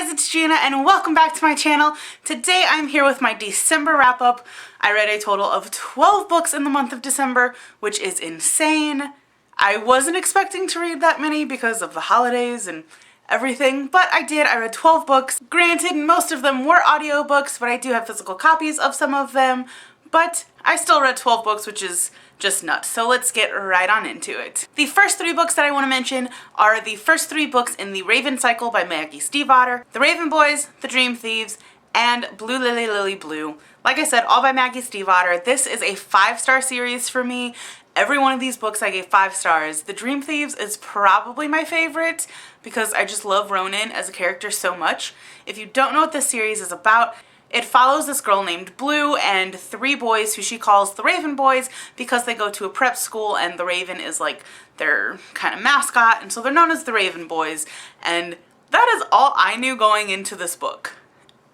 guys, it's Gina and welcome back to my channel. Today I'm here with my December wrap-up. I read a total of 12 books in the month of December, which is insane. I wasn't expecting to read that many because of the holidays and everything, but I did. I read 12 books. Granted, most of them were audiobooks, but I do have physical copies of some of them. But I still read 12 books, which is just nuts. So let's get right on into it. The first three books that I want to mention are the first three books in the Raven cycle by Maggie Stiefvater: The Raven Boys, The Dream Thieves, and Blue Lily Lily Blue. Like I said, all by Maggie Stiefvater. This is a 5-star series for me. Every one of these books I gave 5 stars. The Dream Thieves is probably my favorite because I just love Ronan as a character so much. If you don't know what this series is about, it follows this girl named Blue and 3 boys who she calls the Raven Boys because they go to a prep school and the Raven is like their kind of mascot, and so they're known as the Raven Boys. And that is all I knew going into this book,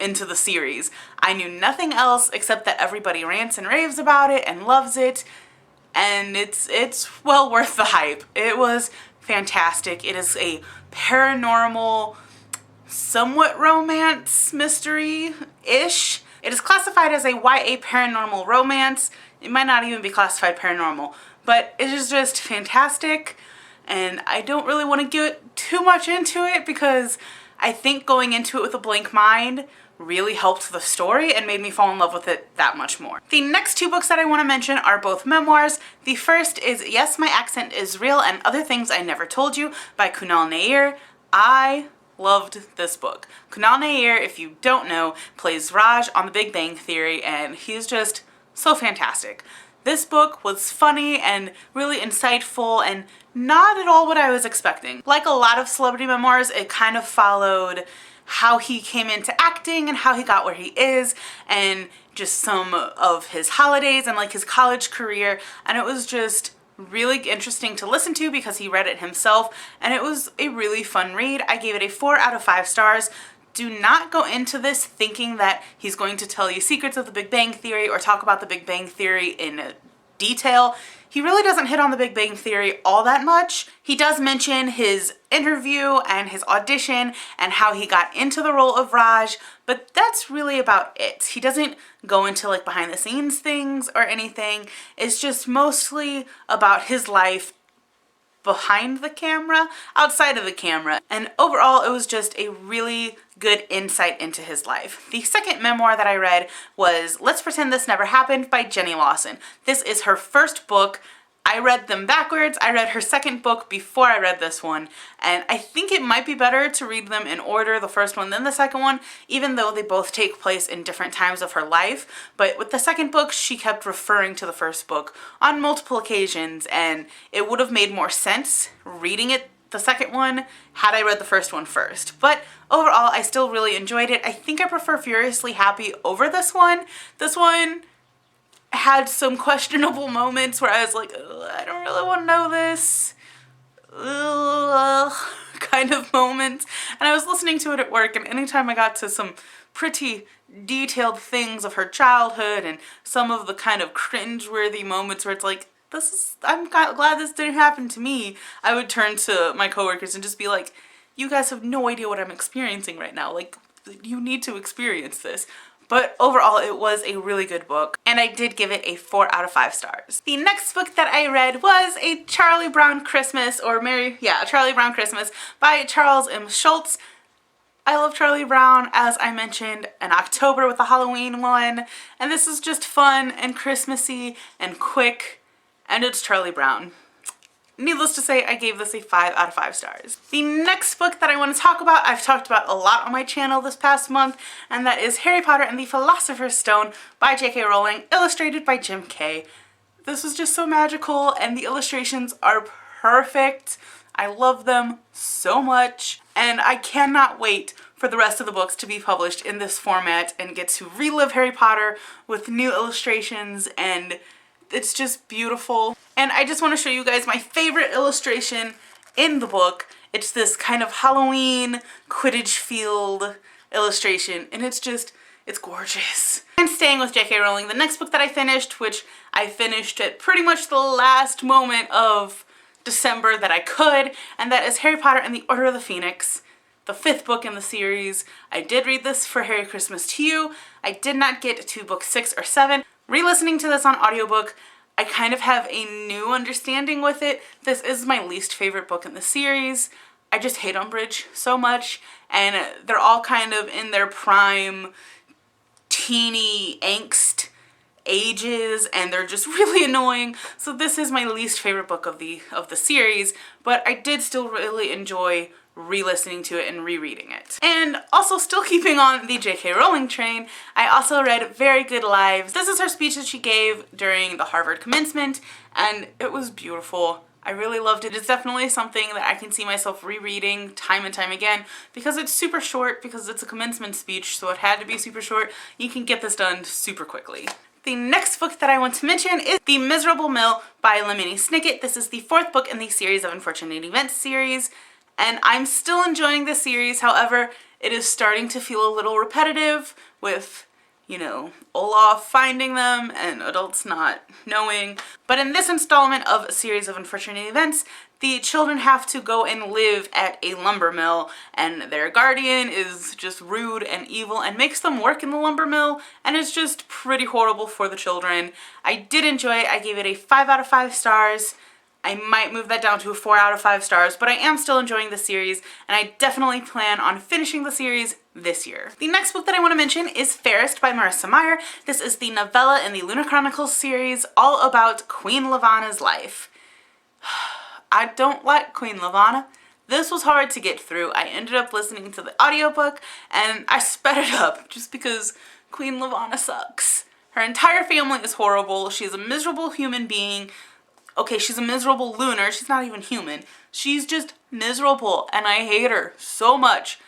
into the series. I knew nothing else except that everybody rants and raves about it and loves it, and it's well worth the hype. It was fantastic. It is a paranormal, somewhat romance mystery-ish. It is classified as a YA paranormal romance. It might not even be classified paranormal, but it is just fantastic, and I don't really want to get too much into it because I think going into it with a blank mind really helped the story and made me fall in love with it that much more. The next 2 books that I want to mention are both memoirs. The first is Yes, My Accent is Real and Other Things I Never Told You by Kunal Nair. I loved this book. Kunal Nair, if you don't know, plays Raj on The Big Bang Theory, and he's just so fantastic. This book was funny and really insightful and not at all what I was expecting. Like a lot of celebrity memoirs, it kind of followed how he came into acting and how he got where he is, and just some of his holidays and like his college career, and it was just really interesting to listen to because he read it himself, and it was a really fun read. I gave it a 4 out of 5 stars. Do not go into this thinking that he's going to tell you secrets of the Big Bang Theory or talk about the Big Bang Theory in detail. He really doesn't hit on the Big Bang Theory all that much. He does mention his interview and his audition and how he got into the role of Raj, but that's really about it. He doesn't go into like behind the scenes things or anything. It's just mostly about his life behind the camera, outside of the camera, and overall it was just a really good insight into his life. The second memoir that I read was Let's Pretend This Never Happened by Jenny Lawson. This is her first book. I read them backwards. I read her second book before I read this one, and I think it might be better to read them in order, the first one then the second one, even though they both take place in different times of her life. But with the second book, she kept referring to the first book on multiple occasions, and it would have made more sense reading it, the second one, had I read the first one first. But overall, I still really enjoyed it. I think I prefer Furiously Happy over this one. This one had some questionable moments where I was like, I don't really want to know this, kind of moments. And I was listening to it at work, and anytime I got to some pretty detailed things of her childhood and some of the kind of cringeworthy moments where it's like, I'm glad this didn't happen to me, I would turn to my coworkers and just be like, you guys have no idea what I'm experiencing right now. Like, you need to experience this. But overall, it was a really good book, and I did give it a 4 out of 5 stars. The next book that I read was A Charlie Brown Christmas, A Charlie Brown Christmas by Charles M. Schultz. I love Charlie Brown, as I mentioned in October with the Halloween one, and this is just fun and Christmassy and quick, and it's Charlie Brown. Needless to say, I gave this a 5 out of 5 stars. The next book that I want to talk about, I've talked about a lot on my channel this past month, and that is Harry Potter and the Philosopher's Stone by J.K. Rowling, illustrated by Jim Kay. This was just so magical, and the illustrations are perfect. I love them so much, and I cannot wait for the rest of the books to be published in this format and get to relive Harry Potter with new illustrations, and it's just beautiful. And I just want to show you guys my favorite illustration in the book. It's this kind of Halloween Quidditch field illustration, and it's gorgeous. And staying with J.K. Rowling, the next book that I finished, which I finished at pretty much the last moment of December that I could, and that is Harry Potter and the Order of the Phoenix. the 5th book in the series. I did read this for Merry Christmas to You. I did not get to book 6 or 7. Re-listening to this on audiobook, I kind of have a new understanding with it. This is my least favorite book in the series. I just hate Umbridge so much, and they're all kind of in their prime teeny angst ages, and they're just really annoying. So this is my least favorite book of the series, but I did still really enjoy re-listening to it and rereading it. And also, still keeping on the J.K. Rowling train, I also read Very Good Lives. This is her speech that she gave during the Harvard commencement, and it was beautiful. I really loved it. It's definitely something that I can see myself rereading time and time again because it's super short, because it's a commencement speech, so it had to be super short. You can get this done super quickly. The next book that I want to mention is The Miserable Mill by Lemony Snicket. This is the 4th book in the series of Unfortunate Events series, and I'm still enjoying this series. However, it is starting to feel a little repetitive with, you know, Olaf finding them and adults not knowing. But in this installment of a series of Unfortunate Events, the children have to go and live at a lumber mill, and their guardian is just rude and evil and makes them work in the lumber mill, and it's just pretty horrible for the children. I did enjoy it. I gave it a 5 out of 5 stars. I might move that down to a 4 out of 5 stars, but I am still enjoying the series, and I definitely plan on finishing the series this year. The next book that I want to mention is Fairest by Marissa Meyer. This is the novella in the Luna Chronicles series, all about Queen Lavanna's life. I don't like Queen Lavanna. This was hard to get through. I ended up listening to the audiobook, and I sped it up just because Queen Lavanna sucks. Her entire family is horrible. She's a miserable human being. Okay, she's a miserable lunar. She's not even human. She's just miserable, and I hate her so much.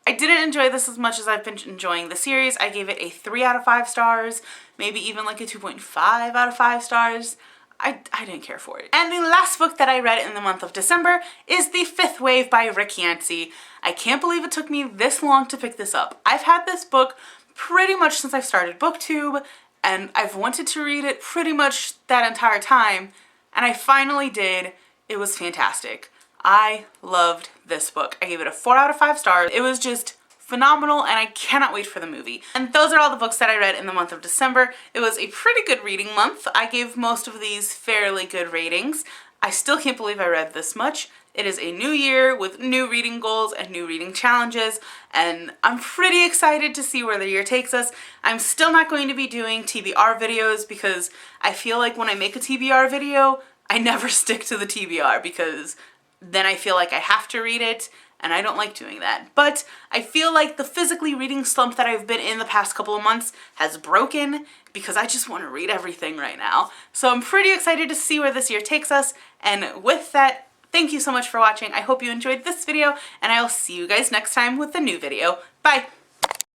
I didn't enjoy this as much as I've been enjoying the series. I gave it a 3 out of 5 stars, maybe even like a 2.5 out of 5 stars. I didn't care for it. And the last book that I read in the month of December is The 5th Wave by Rick Yancey. I can't believe it took me this long to pick this up. I've had this book pretty much since I started BookTube, and I've wanted to read it pretty much that entire time, and I finally did. It was fantastic. I loved this book. I gave it a 4 out of 5 stars. It was just phenomenal, and I cannot wait for the movie. And those are all the books that I read in the month of December. It was a pretty good reading month. I gave most of these fairly good ratings. I still can't believe I read this much. It is a new year with new reading goals and new reading challenges, and I'm pretty excited to see where the year takes us. I'm still not going to be doing TBR videos because I feel like when I make a TBR video, I never stick to the TBR because then I feel like I have to read it, and I don't like doing that. But I feel like the physically reading slump that I've been in the past couple of months has broken because I just want to read everything right now. So I'm pretty excited to see where this year takes us, and with that, thank you so much for watching. I hope you enjoyed this video, and I will see you guys next time with a new video. Bye!